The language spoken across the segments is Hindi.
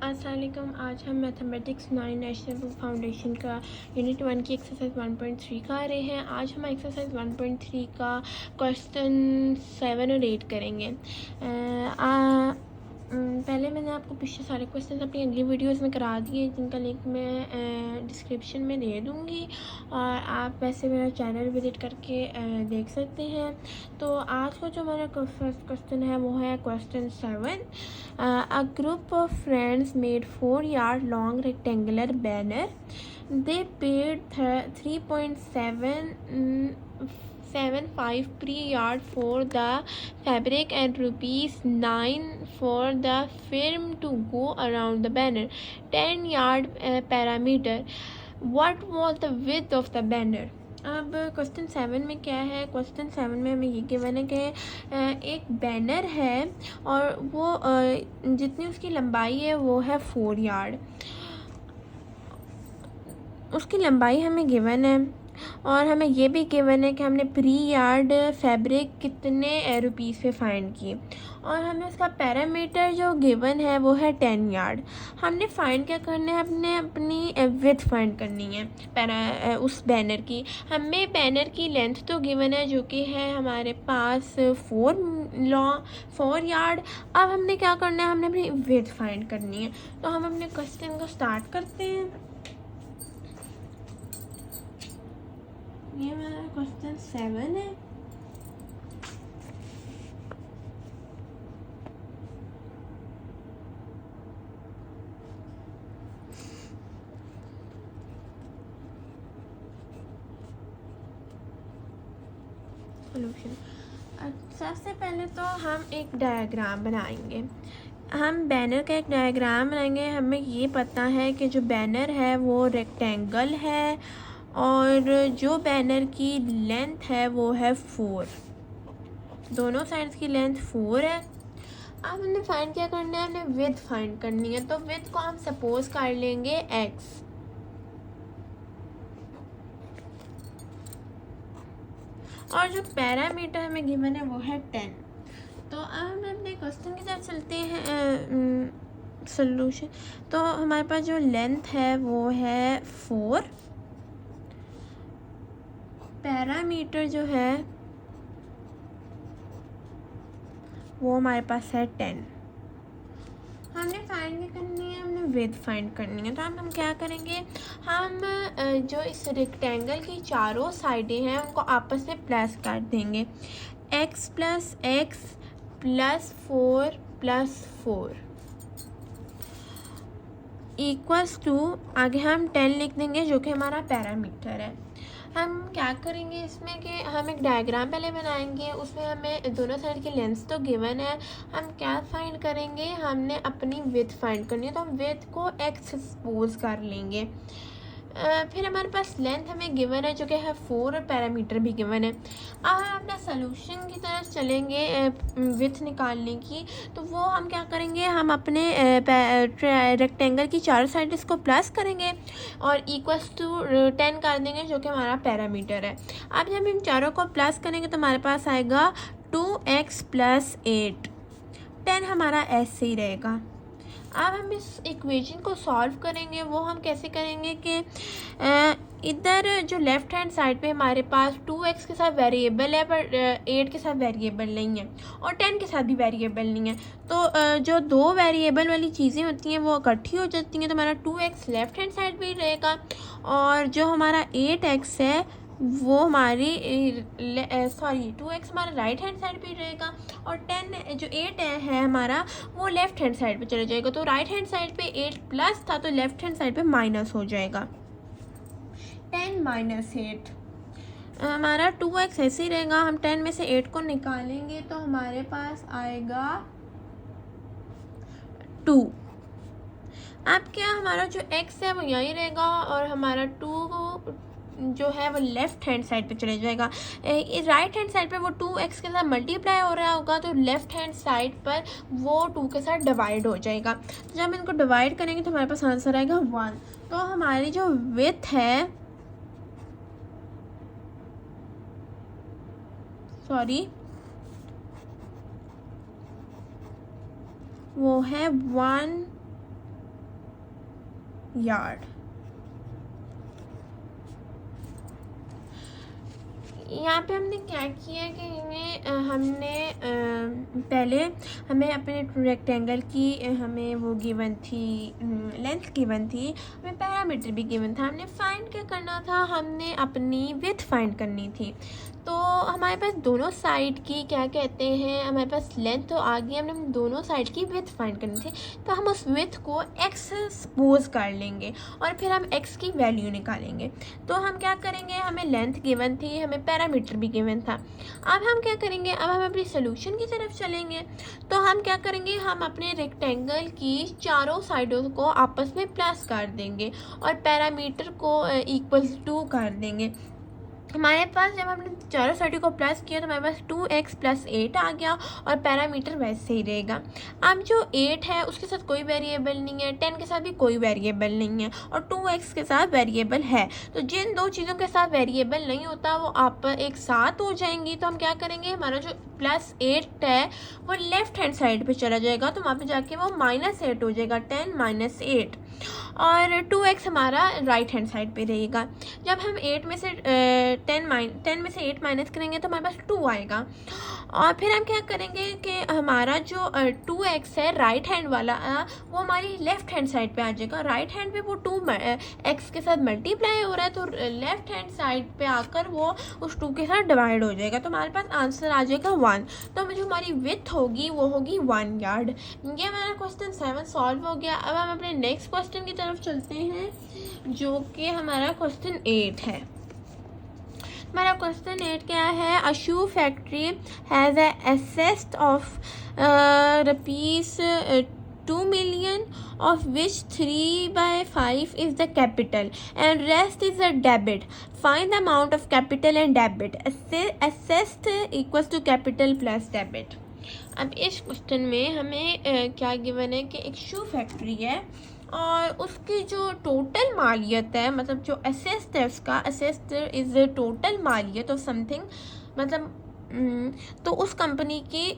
अस्सलाम वालेकुम। आज हम मैथमेटिक्स 9 नेशनल बुक फाउंडेशन का यूनिट 1 की एक्सरसाइज 1.3 का आ रहे हैं। आज हम एक्सरसाइज 1.3 का क्वेश्चन 7 और 8 करेंगे। पहले मैंने आपको पिछले सारे क्वेश्चन अपनी अगली वीडियोस में करा दिए, जिनका लिंक मैं डिस्क्रिप्शन में दे दूँगी और आप वैसे मेरा चैनल विज़िट करके देख सकते हैं। तो आज का जो हमारा फर्स्ट क्वेश्चन है वो है question 7। A group of friends made 4 yard long rectangular banner. They paid 3.75 per yard for the fabric and ₹9 for the film to go around the banner. 10 yard parameter. What was the width of the banner? अब क्वेश्चन 7 में क्या है? क्वेश्चन 7 में हमें ये गिवन है कि एक बैनर है और वो जितनी उसकी लंबाई है वो है 4 यार्ड। उसकी लंबाई हमें गिवन है और हमें ये भी गिवन है कि हमने प्री यार्ड फैब्रिक कितने रुपीस पे फाइंड की और हमें उसका पैरामीटर जो गिवन है वो है 10 यार्ड। हमने फाइंड क्या करना है? हमने अपनी विड्थ फाइंड करनी है उस बैनर की। हमें बैनर की लेंथ तो गिवन है जो कि है हमारे पास 4 यार्ड। अब हमने क्या करना है? हमने अपनी विड्थ फाइंड करनी है। तो हम अपने क्वेश्चन को स्टार्ट करते हैं। ये हमारा क्वेश्चन 7 है। सोल्यूशन। सबसे पहले तो हम एक डायग्राम बनाएंगे। हम बैनर का एक डायग्राम बनाएंगे। हमें ये पता है कि जो बैनर है वो रेक्टेंगल है और जो बैनर की लेंथ है वो है 4। दोनों साइड्स की लेंथ 4 है। अब हमने फाइंड क्या करना है? हमने विड्थ फाइंड करनी है। तो विड्थ को हम सपोज कर लेंगे x और जो पैरामीटर हमें गिवन है वो है 10। तो अब हम अपने क्वेश्चन की तरफ चलते हैं। सोल्यूशन। तो हमारे पास जो लेंथ है वो है 4, पैरामीटर जो है वो हमारे पास है 10। हमने फाइंड क्या करनी है? हमने विड्थ फाइंड करनी है। तो हम क्या करेंगे? हम जो इस रेक्टेंगल की चारों साइडें हैं उनको आपस में प्लस कर देंगे। x + x + 4 + 4 इक्वल्स टू, आगे हम 10 लिख देंगे जो कि हमारा पैरामीटर है। हम क्या करेंगे इसमें कि हम एक डायग्राम पहले बनाएंगे। उसमें हमें दोनों साइड की लेंथ तो गिवन है। हम क्या फाइंड करेंगे? हमने अपनी विड्थ फाइंड करनी है। तो हम विड्थ को x सपोज कर लेंगे। फिर हमारे पास लेंथ हमें गिवन है जो कि है 4 और पैरामीटर भी गिवन है। अब हम अपना सोल्यूशन की तरफ चलेंगे विड्थ निकालने की। तो वो हम क्या करेंगे? हम अपने रेक्टेंगल की चारों साइड इसको प्लस करेंगे और इक्वल्स टू 10 कर देंगे जो कि हमारा पैरामीटर है। अब जब इन चारों को प्लस करेंगे तो हमारे पास आएगा 2x + 8। 10 हमारा ऐसे ही रहेगा। अब हम इस इक्वेशन को सॉल्व करेंगे। वो हम कैसे करेंगे कि इधर जो लेफ़्ट हैंड साइड पे हमारे पास 2x के साथ वेरिएबल है पर 8 के साथ वेरिएबल नहीं है और 10 के साथ भी वेरिएबल नहीं है। तो जो दो वेरिएबल वाली चीज़ें होती हैं वो इकट्ठी हो जाती हैं। तो हमारा 2x लेफ़्ट हैंड साइड पे रहेगा और जो हमारा 8x है वो हमारी 2x हमारा राइट हैंड साइड पे रहेगा और 10 जो 8 है हमारा वो लेफ़्ट हैंड साइड पे चला जाएगा। तो राइट हैंड साइड पे 8 प्लस था तो लेफ़्ट हैंड साइड पे माइनस हो जाएगा। 10 - 8 हमारा 2x ऐसे ही रहेगा। हम 10 में से 8 को निकालेंगे तो हमारे पास आएगा 2। अब क्या हमारा जो x है वो यहीं रहेगा और हमारा 2 जो है वो लेफ़्ट हैंड साइड पे चले जाएगा। राइट हैंड साइड पे वो 2x के साथ मल्टीप्लाई हो रहा होगा तो लेफ़्ट हैंड साइड पर वो 2 के साथ डिवाइड हो जाएगा। तो जब इनको डिवाइड करेंगे तो हमारे पास आंसर आएगा 1। तो हमारी जो विड्थ है वो है 1 यार्ड। यहाँ पे हमने क्या किया कि हमने पहले हमें अपने रेक्टेंगल की हमें वो गिवन थी, लेंथ गिवन थी, हमें पैरामीटर भी गिवन था। हमने फाइंड क्या करना था, हमने अपनी विड्थ फाइंड करनी थी। तो हमारे पास दोनों साइड की क्या कहते हैं, हमारे पास लेंथ तो आ गई, हमने दोनों साइड की विड्थ फाइंड करनी थी। तो हम उस विड्थ को x सपोज कर लेंगे और फिर हम x की वैल्यू निकालेंगे। तो हम क्या करेंगे, हमें लेंथ गिवन थी, हमें पैरामीटर भी गिवन था। अब हम क्या करेंगे, अब हम अपनी सोल्यूशन की तरफ चलेंगे। तो हम क्या करेंगे, हम अपने रेक्टेंगल की चारों साइडों को आपस में प्लस कर देंगे और पैरामीटर को इक्वल टू कर देंगे। हमारे पास जब हमने चारों साइडों को प्लस किया तो हमारे पास 2x + 8 आ गया और पैरामीटर वैसे ही रहेगा। अब जो 8 है उसके साथ कोई वेरिएबल नहीं है, 10 के साथ भी कोई वेरिएबल नहीं है और 2x के साथ वेरिएबल है। तो जिन दो चीज़ों के साथ वेरिएबल नहीं होता वो आप एक साथ हो जाएंगी। तो हम क्या करेंगे, हमारा जो +8 है वो लेफ्ट हैंड साइड पे चला जाएगा, तो वहाँ पे जाके वो -8 हो जाएगा, 10 - 8। और 2x हमारा राइट हैंड साइड पे रहेगा। जब हम 10 में से 8 माइनस करेंगे तो हमारे पास 2 आएगा। और फिर हम क्या करेंगे कि हमारा जो 2x है राइट हैंड वाला वो हमारी लेफ्ट हैंड साइड पे आ जाएगा। राइट हैंड पे वो 2x के साथ मल्टीप्लाई हो रहा है, तो लेफ्ट हैंड साइड पे आकर वो उस 2 के साथ डिवाइड हो जाएगा। तो हमारे पास आंसर आ जाएगा 1। तो जो हमारी विड्थ होगी वो होगी 1 यार्ड। ये हमारा क्वेश्चन 7 सॉल्व हो गया। अब हम अपने नेक्स्ट क्वेश्चन की तरफ चलते हैं जो कि हमारा क्वेश्चन 8 है। हमारा क्वेश्चन 8 क्या है, a shoe factory has asset of ₹2 million, of which 3/5 is the capital and rest is a debit. Find the amount of capital and debit. Assessed equals to capital plus debit. अब इस क्वेश्चन में हमें क्या गिवन है कि एक शू फैक्ट्री है और उसकी जो टोटल मालियत है, मतलब जो असेस्ड है उसका, असेस्ड इज टोटल मालियत ऑफ समथिंग, मतलब तो उस कंपनी की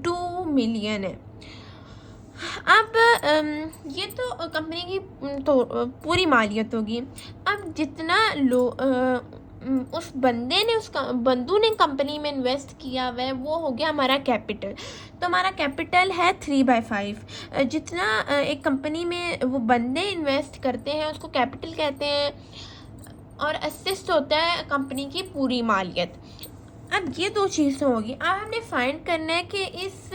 2 मिलियन है। अब ये तो कंपनी की तो पूरी मालियत होगी। अब जितना उस बंदू ने कंपनी में इन्वेस्ट किया हुआ है वो हो गया हमारा कैपिटल। तो हमारा कैपिटल है 3/5। जितना एक कंपनी में वो बंदे इन्वेस्ट करते हैं उसको कैपिटल कहते हैं और असिस्ट होता है कंपनी की पूरी मालियत। अब ये दो चीज़ें होगी। अब हमने फाइंड करना है कि इस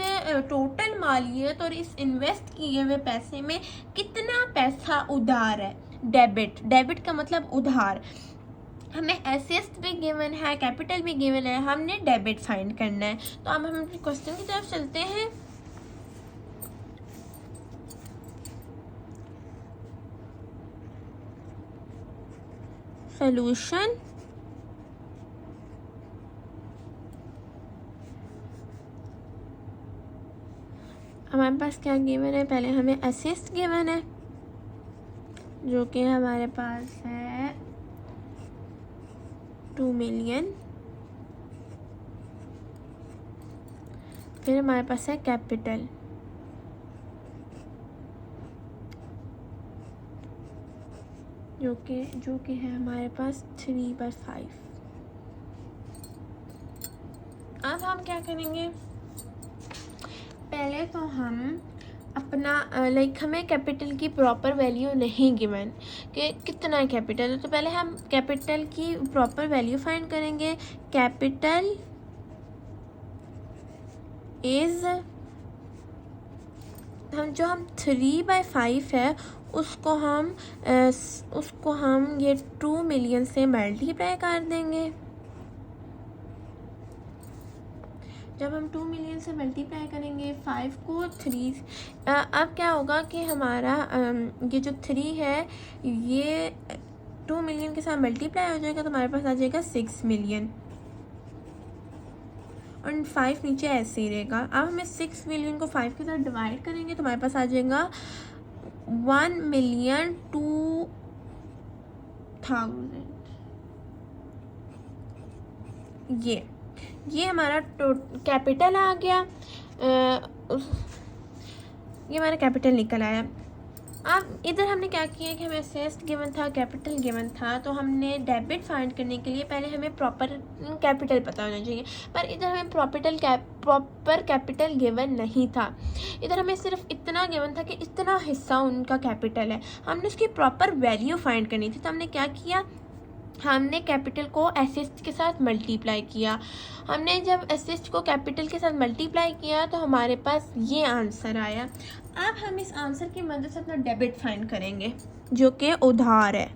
टोटल मालियत और इस इन्वेस्ट किए हुए पैसे में कितना पैसा उधार है, डेबिट का मतलब उधार। हमें एसेट भी गिवन है, कैपिटल भी गिवन है, हमने डेबिट फाइंड करना है। तो अब हम अपने क्वेश्चन की तरफ चलते हैं। सॉल्यूशन, हमारे पास क्या गिवन है, पहले हमें एसेट गिवन है जो कि हमारे पास है 2 मिलियन। फिर हमारे पास है कैपिटल जो कि है हमारे पास 3/5। अब हम क्या करेंगे, पहले तो हम अपना हमें कैपिटल की प्रॉपर वैल्यू नहीं गिवन कि कितना कैपिटल है, तो पहले हम कैपिटल की प्रॉपर वैल्यू फाइंड करेंगे। कैपिटल इज हम 3/5 है उसको हम ये 2 मिलियन से मल्टीप्लाई कर देंगे। जब हम 2 मिलियन से मल्टीप्लाई करेंगे 5 को 3, अब क्या होगा कि हमारा ये जो 3 है ये 2 मिलियन के साथ मल्टीप्लाई हो जाएगा, तो हमारे पास आ जाएगा 6 मिलियन और 5 नीचे ऐसे ही रहेगा। अब हमें 6 मिलियन को 5 के साथ डिवाइड करेंगे तो हमारे पास आ जाएगा 1,02,000। ये हमारा कैपिटल आ गया, ये हमारा कैपिटल निकल आया। अब इधर हमने क्या किया कि हमें असेस्ड गिवन था, कैपिटल गिवन था, तो हमने डेबिट फाइंड करने के लिए पहले हमें प्रॉपर कैपिटल पता होना चाहिए, पर इधर हमें प्रॉपर कैपिटल गिवन नहीं था। इधर हमें सिर्फ इतना गिवन था कि इतना हिस्सा उनका कैपिटल है, हमने उसकी प्रॉपर वैल्यू फाइंड करनी थी। तो हमने क्या किया, हमने कैपिटल को असेस्ट के साथ मल्टीप्लाई किया। हमने जब असेस्ट को कैपिटल के साथ मल्टीप्लाई किया तो हमारे पास ये आंसर आया। अब हम इस आंसर की मदद से अपना डेबिट फाइंड करेंगे जो कि उधार है।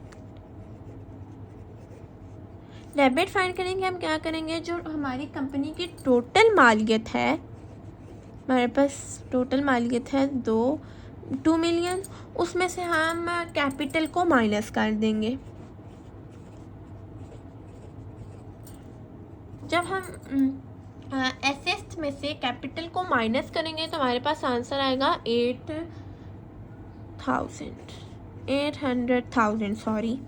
डेबिट फाइंड करेंगे हम क्या करेंगे, जो हमारी कंपनी की टोटल मालियत है, हमारे पास टोटल मालियत है 2 मिलियन, उसमें से हम कैपिटल को माइनस कर देंगे। जब हम एसेस्ट में से कैपिटल को माइनस करेंगे तो हमारे पास आंसर आएगा 800,000 सॉरी,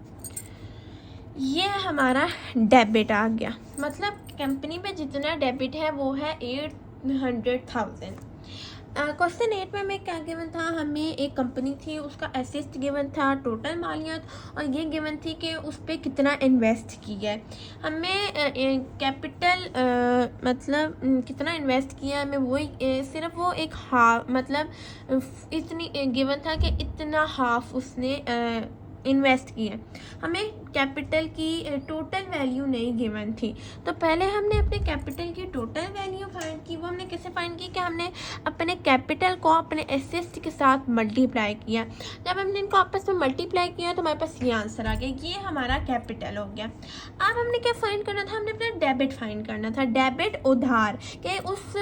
ये हमारा डेबिट आ गया। मतलब कंपनी पे जितना डेबिट है वो है 800,000। क्वेश्चन 8 में हमें क्या गिवन था, हमें एक कंपनी थी, उसका एसेस्ट गिवन था, टोटल मालियत, और ये गिवन थी कि उस पर कितना इन्वेस्ट किया है। हमें कैपिटल मतलब कितना इन्वेस्ट किया है, हमें वही सिर्फ वो एक हाफ, मतलब इतनी गिवन था कि इतना हाफ उसने इन्वेस्ट किया। हमें कैपिटल की टोटल वैल्यू नहीं गिवन थी, तो पहले हमने अपने कैपिटल की टोटल वैल्यू फाइंड की। वो हमने कैसे फाइंड की कि हमने अपने कैपिटल को अपने एसेस्ट के साथ मल्टीप्लाई किया। जब हमने इनको आपस में मल्टीप्लाई किया तो हमारे पास ये आंसर आ गया, ये हमारा कैपिटल हो गया। अब हमने क्या फाइंड करना था, हमने अपना डेबिट फाइंड करना था, डेबिट उधार, कि उस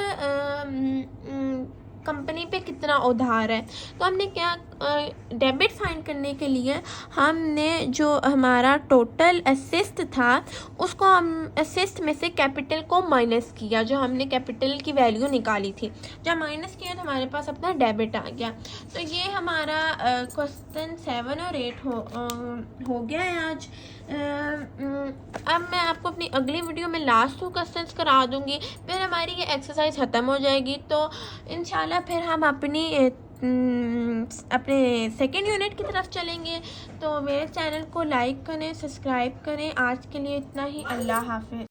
कंपनी पे कितना उधार है। तो हमने क्या, डेबिट फाइंड करने के लिए हमने जो हमारा टोटल असेस्ट था उसको हम असेस्ट में से कैपिटल को माइनस किया, जो हमने कैपिटल की वैल्यू निकाली थी। जब माइनस किया तो हमारे पास अपना डेबिट आ गया। तो ये हमारा क्वेश्चन 7 और 8 हो गया है आज। अब मैं आपको अपनी अगली वीडियो में लास्ट 2 क्वेश्चंस करा दूंगी, फिर हमारी ये एक्सरसाइज ख़त्म हो जाएगी। तो इंशाल्लाह फिर हम अपने सेकेंड यूनिट की तरफ चलेंगे। तो मेरे चैनल को लाइक करें, सब्सक्राइब करें। आज के लिए इतना ही, अल्लाह हाफ़िज़।